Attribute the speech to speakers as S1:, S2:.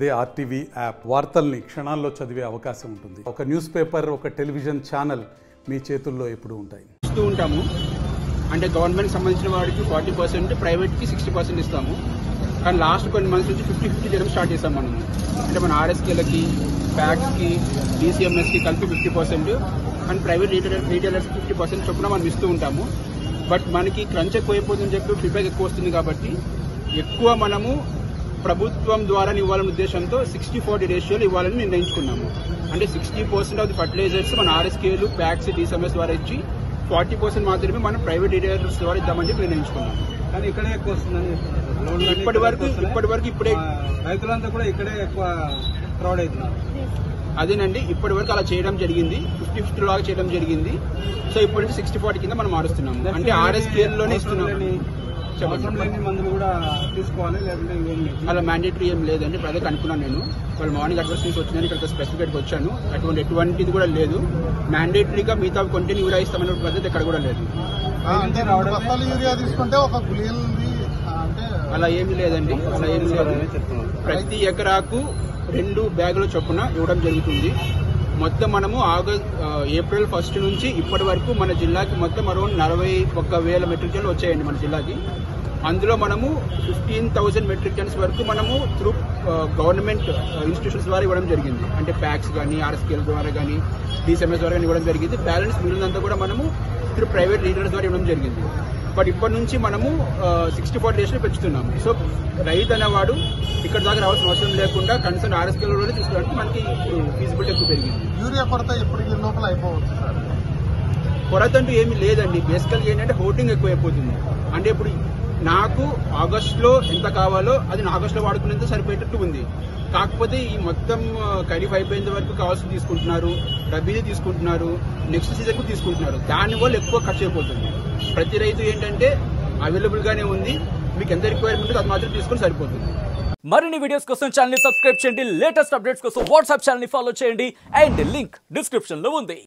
S1: అదే RTV app వార్తల్ని క్షణాల్లో చదివే అవకాశం ఉంటుంది. ఒక న్యూస్ పేపర్, ఒక టెలివిజన్ ఛానల్ మీ చేతుల్లో ఎప్పుడూ ఉంటాయి.
S2: ఇస్తూ ఉంటాము. అంటే గవర్నమెంట్ సంబంధించిన వాడికి 40%, ప్రైవేట్కి 60% ఇస్తాము. కానీ లాస్ట్ కొన్ని మంత్స్ నుంచి 50-50 చేయడం స్టార్ట్ చేస్తాం మనం. అంటే మన ఆర్ఎస్కేలకి, ప్యాక్స్కి, డీసీఎంఎస్కి కలిపి 50% అండ్ ప్రైవేట్ రీటైలర్స్కి 50% చొప్పున మనం ఇస్తూ ఉంటాము. బట్ మనకి క్రంచ్ ఎక్కువ అయిపోతుందని చెప్పి ఫీడ్బ్యాక్ ఎక్కువ వస్తుంది కాబట్టి ఎక్కువ మనము ప్రభుత్వం ద్వారా ఇవ్వాలనే ఉద్దేశంతో 60-40 రేషియోలు ఇవ్వాలని నిర్ణయించుకున్నాము. అంటే 60% ఆఫ్ ది ఫర్టిలైజర్స్ మన ఆర్ఎస్కేలు, ప్యాక్స్, డీసీఎంఎస్ ద్వారా ఇచ్చి 40% మాత్రమే మనం ప్రైవేట్ రీటైలర్స్ ద్వారా ఇద్దామని చెప్పి నిర్ణయించుకున్నాము.
S3: కానీ ఇక్కడే ఎక్కువ వస్తుందని
S2: ఇప్పటి వరకు ఇప్పుడే
S3: రైతులంతా కూడా ఇక్కడే ఎక్కువ క్రౌడ్ అవుతున్నారు.
S2: అదేనండి, ఇప్పటి వరకు అలా చేయడం జరిగింది, 50-50 లాగా చేయడం జరిగింది. సో ఇప్పుడు 60-40 కింద మనం మారుస్తున్నాము. అంటే ఆర్ఎస్కేలోనే ఇస్తున్నాము.
S3: మందులు కూడా తీసుకోవాలి, లేదంటే
S2: అలా మ్యాండేటరీ ఏం లేదండి. ఇప్పుడు అదే కనుక్కున్నాను నేను. వాళ్ళు మార్నింగ్ అడ్వర్టైజ్మెంట్స్ వచ్చిందని ఇక్కడ స్పెసిఫికేట్గా వచ్చాను. ఎటువంటిది కూడా లేదు. మ్యాండేటరీగా మిగతా కొంటెని యూరియా ఇస్తామనే పద్ధతి ఎక్కడ కూడా లేదు. అలా ఏమీ లేదండి, అలా ఏమీ లేదు. ప్రతి ఎకరాకు 2 బ్యాగుల చొప్పున ఇవ్వడం జరుగుతుంది. మొత్తం మనము ఏప్రిల్ 1 నుంచి ఇప్పటి వరకు మన జిల్లాకి మొత్తం అరౌండ్ 41,000 మెట్రిక్ టన్నులు వచ్చాయండి మన జిల్లాకి. అందులో మనము 15,000 మెట్రిక్ టన్స్ వరకు మనము త్రూ గవర్నమెంట్ ఇన్స్టిట్యూషన్స్ ద్వారా ఇవ్వడం జరిగింది. అంటే ప్యాక్స్ కానీ, ఆర్ఎస్కేల ద్వారా కానీ, డీసీఎంఎస్ ద్వారా కానీ ఇవ్వడం జరిగింది. బ్యాలెన్స్ మిగిలినంతా కూడా మనము త్రూ ప్రైవేట్ రీటైలర్స్ ద్వారా ఇవ్వడం జరిగింది. బట్ ఇప్పటి నుంచి మనము 60-40 రేషియో పెంచుతున్నాము. సో రైతు అనేవాడు ఇక్కడ దాకా రావాల్సిన అవసరం లేకుండా కన్సర్న్ ఆర్ఎస్కేలోనే తీసుకోవడానికి మనకి ఫీజిబిలిటీ ఎక్కువ పెరిగింది.
S3: యూరియా కొరత ఎప్పటికీ లోపల అయిపోవచ్చు సార్?
S2: కొరత అంటూ ఏమీ లేదండి. బేసికల్గా ఏంటంటే హోర్డింగ్ ఎక్కువ అయిపోతుంది. అంటే ఇప్పుడు నాకు ఆగస్టులో ఎంత కావాలో అది ఆగస్టులో వాడుకునేంత సరిపోయేటట్టు ఉంది. కాకపోతే ఈ మొత్తం ఖరీఫ్ అయిపోయేంత వరకు కావాల్సింది తీసుకుంటున్నారు, రబీది తీసుకుంటున్నారు, నెక్స్ట్ సీజన్ కూడా తీసుకుంటున్నారు. దానివల్ల ఎక్కువ ఖర్చు అయిపోతుంది. ప్రతి రైతు ఏంటంటే అవైలబుల్ గానే ఉంది, మీకు ఎంత రిక్వైర్మెంట్ అది మాత్రం తీసుకొని సరిపోతుంది.
S4: మరిన్ని వీడియోస్ కోసం ఛానల్ ని సబ్స్క్రైబ్ చేయండి. లేటెస్ట్ అప్డేట్స్ కోసం వాట్సాప్ ఛానల్ ని ఫాలో చేయండి. అండ్ లింక్ డిస్క్రిప్షన్ లో ఉంది.